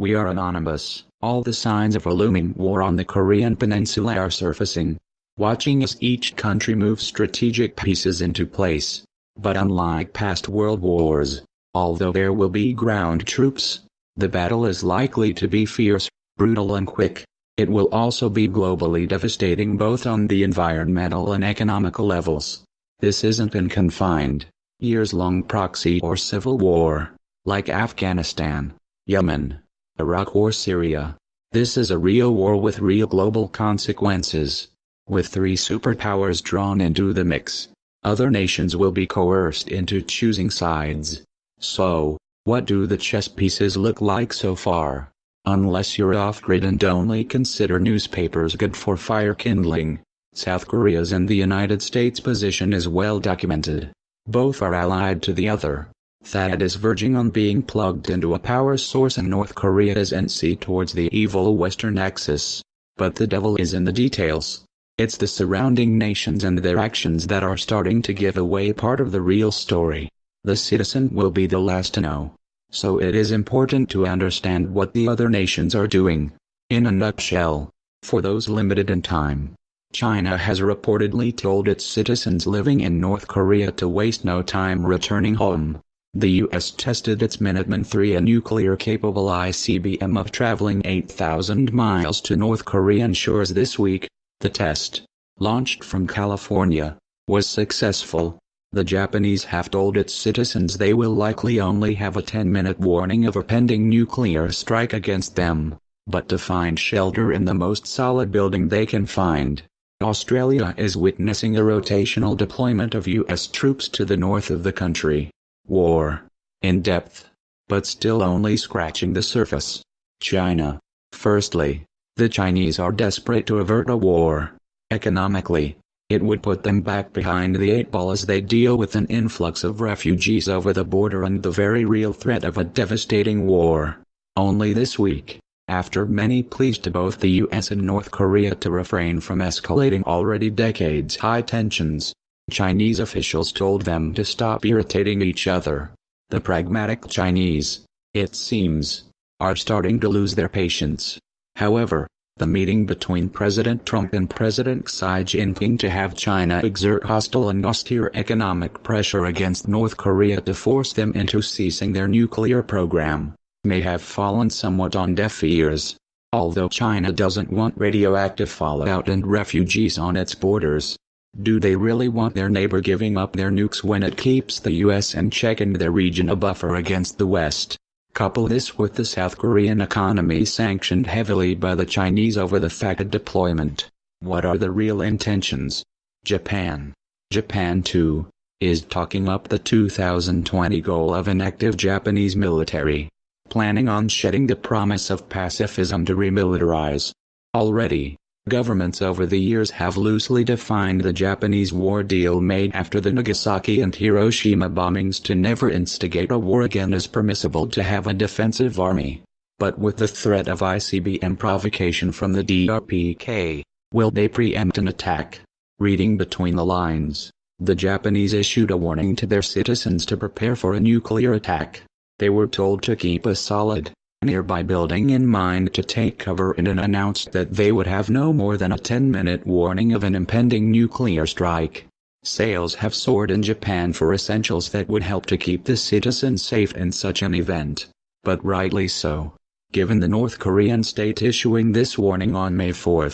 We are anonymous. All the signs of a looming war on the Korean Peninsula are surfacing. Watching as each country moves strategic pieces into place. But unlike past world wars, although there will be ground troops, the battle is likely to be fierce, brutal and quick. It will also be globally devastating both on the environmental and economical levels. This isn't a confined, years-long proxy or civil war, like Afghanistan, Yemen, Iraq or Syria. This is a real war with real global consequences. With 3 superpowers drawn into the mix, other nations will be coerced into choosing sides. So, what do the chess pieces look like so far? Unless you're off-grid and only consider newspapers good for fire kindling, South Korea's and the United States' position is well documented. Both are allied to the other. THAAD is verging on being plugged into a power source and North Korea is NC towards the evil Western axis. But the devil is in the details. It's the surrounding nations and their actions that are starting to give away part of the real story. The citizen will be the last to know. So it is important to understand what the other nations are doing. In a nutshell, for those limited in time, China has reportedly told its citizens living in North Korea to waste no time returning home. The U.S. tested its Minuteman III, a nuclear-capable ICBM of traveling 8,000 miles to North Korean shores this week. The test, launched from California, was successful. The Japanese have told its citizens they will likely only have a 10-minute warning of a pending nuclear strike against them, but to find shelter in the most solid building they can find. Australia is witnessing a rotational deployment of U.S. troops to the north of the country. War. In depth. But still only scratching the surface. China. Firstly, the Chinese are desperate to avert a war. Economically, it would put them back behind the 8 ball as they deal with an influx of refugees over the border and the very real threat of a devastating war. Only this week, after many pleas to both the US and North Korea to refrain from escalating already decades-high tensions, Chinese officials told them to stop irritating each other. The pragmatic Chinese, it seems, are starting to lose their patience. However, the meeting between President Trump and President Xi Jinping to have China exert hostile and austere economic pressure against North Korea to force them into ceasing their nuclear program, may have fallen somewhat on deaf ears. Although China doesn't want radioactive fallout and refugees on its borders, do they really want their neighbor giving up their nukes when it keeps the US in check and their region a buffer against the West? Couple this with the South Korean economy sanctioned heavily by the Chinese over the THAAD deployment. What are the real intentions? Japan, too, is talking up the 2020 goal of an active Japanese military, planning on shedding the promise of pacifism to remilitarize. Already, governments over the years have loosely defined the Japanese war deal made after the Nagasaki and Hiroshima bombings to never instigate a war again as permissible to have a defensive army. But with the threat of ICBM provocation from the DRPK, will they preempt an attack? Reading between the lines, the Japanese issued a warning to their citizens to prepare for a nuclear attack. They were told to keep a solid, nearby building in mind to take cover and announced that they would have no more than a 10-minute warning of an impending nuclear strike. Sales have soared in Japan for essentials that would help to keep the citizens safe in such an event. But rightly so, given the North Korean state issuing this warning on May 4,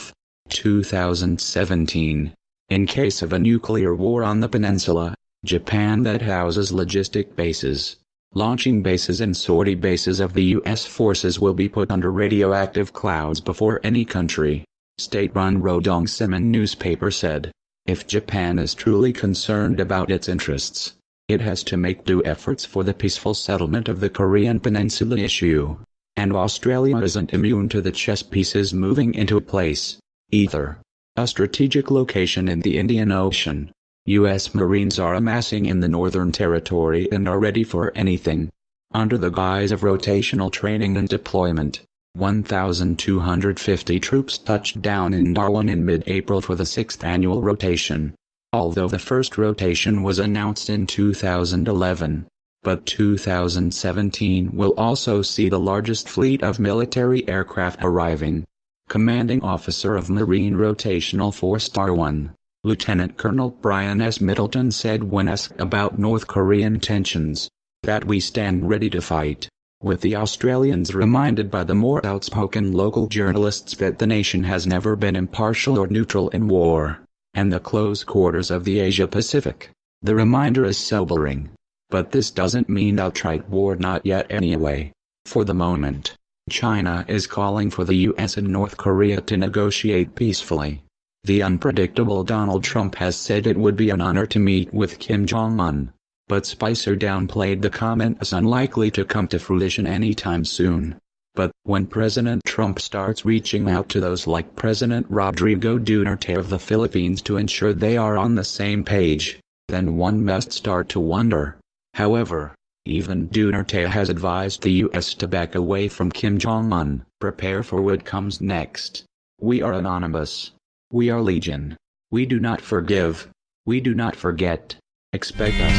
2017. In case of a nuclear war on the peninsula, Japan that houses logistic bases, launching bases and sortie bases of the U.S. forces will be put under radioactive clouds before any country. State-run Rodong Sinmun newspaper said, if Japan is truly concerned about its interests, it has to make due efforts for the peaceful settlement of the Korean Peninsula issue. And Australia isn't immune to the chess pieces moving into place, either. A strategic location in the Indian Ocean. U.S. Marines are amassing in the Northern Territory and are ready for anything. Under the guise of rotational training and deployment, 1,250 troops touched down in Darwin in mid-April for the 6th annual rotation. Although the first rotation was announced in 2011, But 2017 will also see the largest fleet of military aircraft arriving. Commanding Officer of Marine Rotational Force Star 1, Lieutenant Colonel Brian S. Middleton said when asked about North Korean tensions, that we stand ready to fight, with the Australians reminded by the more outspoken local journalists that the nation has never been impartial or neutral in war, and the close quarters of the Asia-Pacific. The reminder is sobering. But this doesn't mean outright war, not yet anyway. For the moment, China is calling for the US and North Korea to negotiate peacefully. The unpredictable Donald Trump has said it would be an honor to meet with Kim Jong-un, but Spicer downplayed the comment as unlikely to come to fruition anytime soon. But when President Trump starts reaching out to those like President Rodrigo Duterte of the Philippines to ensure they are on the same page, then one must start to wonder. However, even Duterte has advised the US to back away from Kim Jong-un. Prepare for what comes next. We are anonymous. We are legion. We do not forgive. We do not forget. Expect us.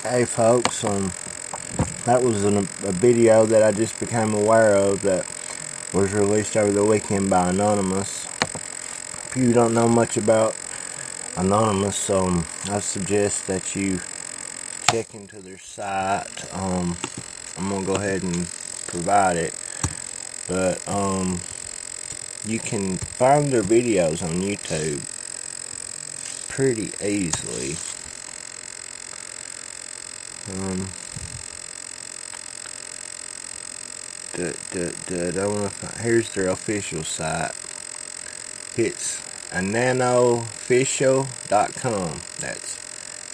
Hey folks, that was a video that I just became aware of that was released over the weekend by Anonymous. If you don't know much about Anonymous, I suggest that you check into their site. I'm gonna go ahead and provide it, but you can find their videos on YouTube pretty easily. Here's their official site. It's anonofficial.com. That's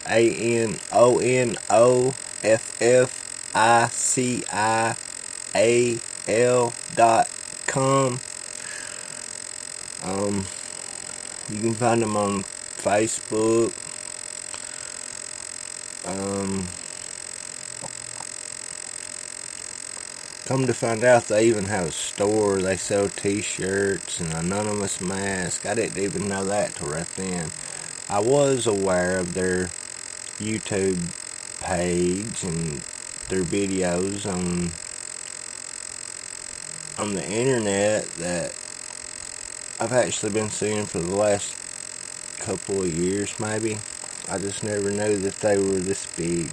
ANONOFFICIAL.com. You can find them on Facebook. Come to find out, they even have a store. They sell t-shirts and anonymous masks. I didn't even know that till right then. I was aware of their YouTube page and their videos on the internet that I've actually been seeing for the last couple of years maybe. I just never knew that they were this big.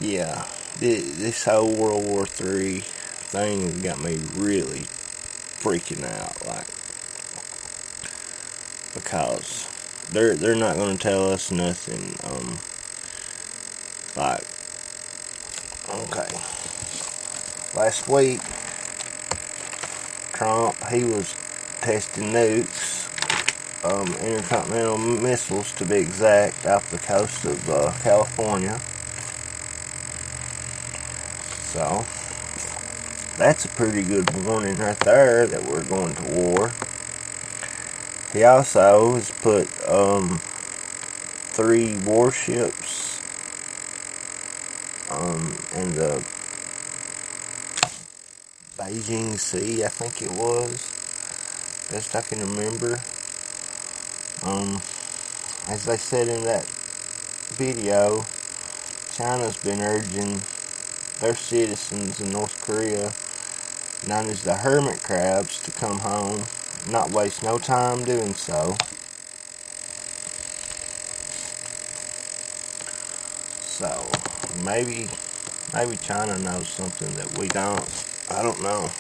Yeah, this whole World War III thing has got me really freaking out, because they're not going to tell us nothing. Okay, last week Trump, he was testing nukes, intercontinental missiles to be exact, off the coast of California. So, that's a pretty good warning right there that we're going to war. He also has put 3 warships in the Beijing Sea, I think it was, best I can remember. As they said in that video, China's been urging their citizens in North Korea, known as the hermit crabs, to come home, not waste no time doing so. So, maybe China knows something that we don't. I don't know.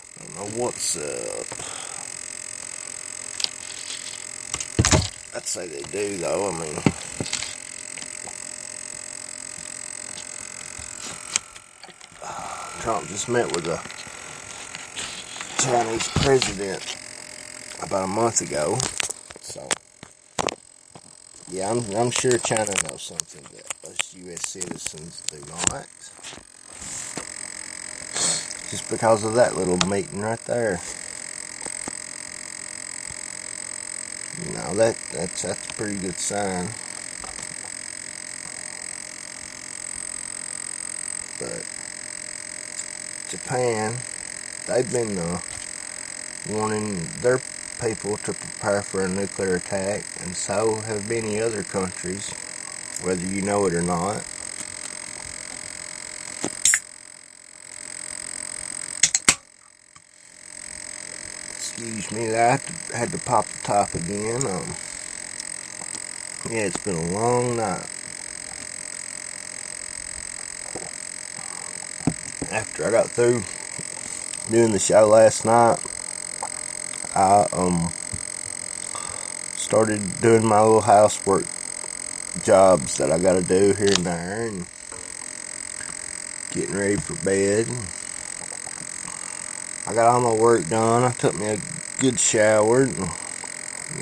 I don't know what's up. I'd say they do, though. I mean, Trump just met with the Chinese president about a month ago, so Yeah, I'm sure China knows something that us U.S. citizens do not. Just because of that little meeting right there. You know, that's a pretty good sign. But Japan, they've been wanting their people to prepare for a nuclear attack, and so have many other countries, whether you know it or not. Excuse me, I had to pop the top again. Yeah, it's been a long night. After I got through doing the show last night, I started doing my little housework jobs that I gotta do here and there, and getting ready for bed. I got all my work done. I took me a good shower, and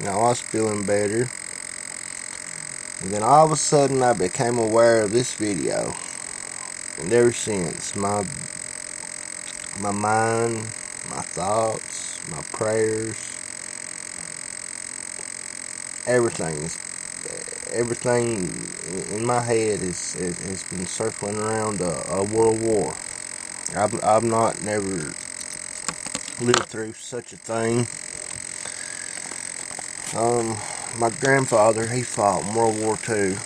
I was feeling better. And then all of a sudden I became aware of this video. And ever since, my mind, my thoughts, my prayers, everything in my head has been circling around a world war. I've never lived through such a thing. My grandfather, he fought in World War II.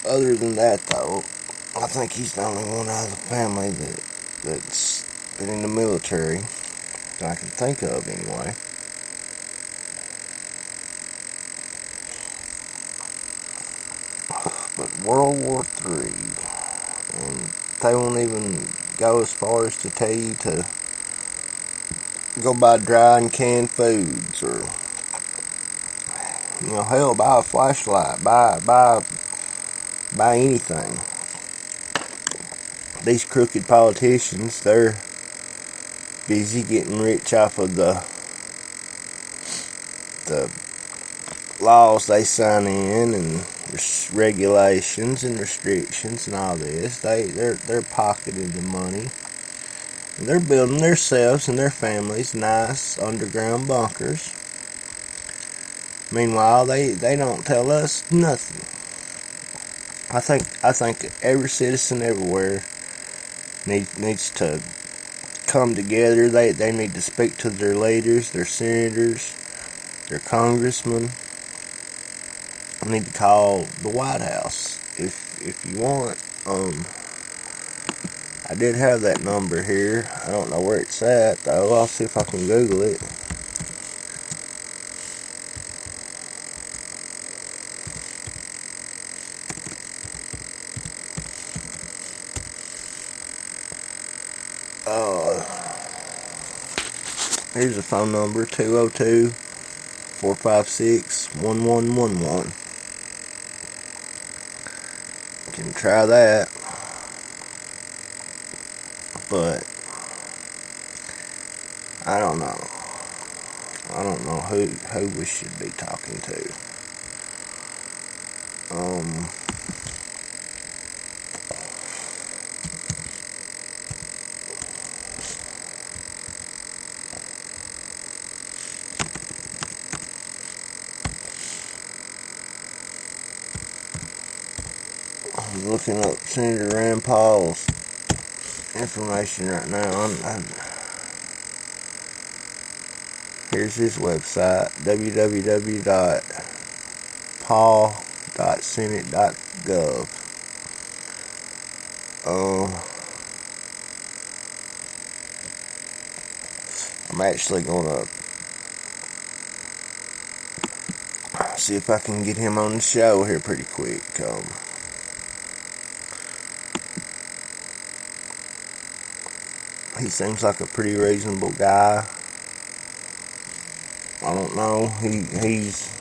Other than that, though, I think he's the only one out of the family that's been in the military that I can think of, anyway. But World War III, and they won't even go as far as to tell you to go buy dry and canned foods, or hell, buy a flashlight, buy anything. These crooked politicians, they're busy getting rich off of the laws they sign in, and regulations and restrictions and all this. They're pocketing the money. And they're building themselves and their families nice underground bunkers. Meanwhile, they don't tell us nothing. I think every citizen everywhere needs to come together. They need to speak to their leaders, their senators, their congressmen. I need to call the White House if you want. I did have that number here. I don't know where it's at, though. I'll see if I can Google it. Here's a phone number, 202-456-1111. You can try that. But I don't know. I don't know who we should be talking to. I'm looking up Senator Rand Paul's information right now. Here's his website, www.paul.senate.gov. I'm actually gonna see if I can get him on the show here pretty quick. He seems like a pretty reasonable guy. I don't know. He's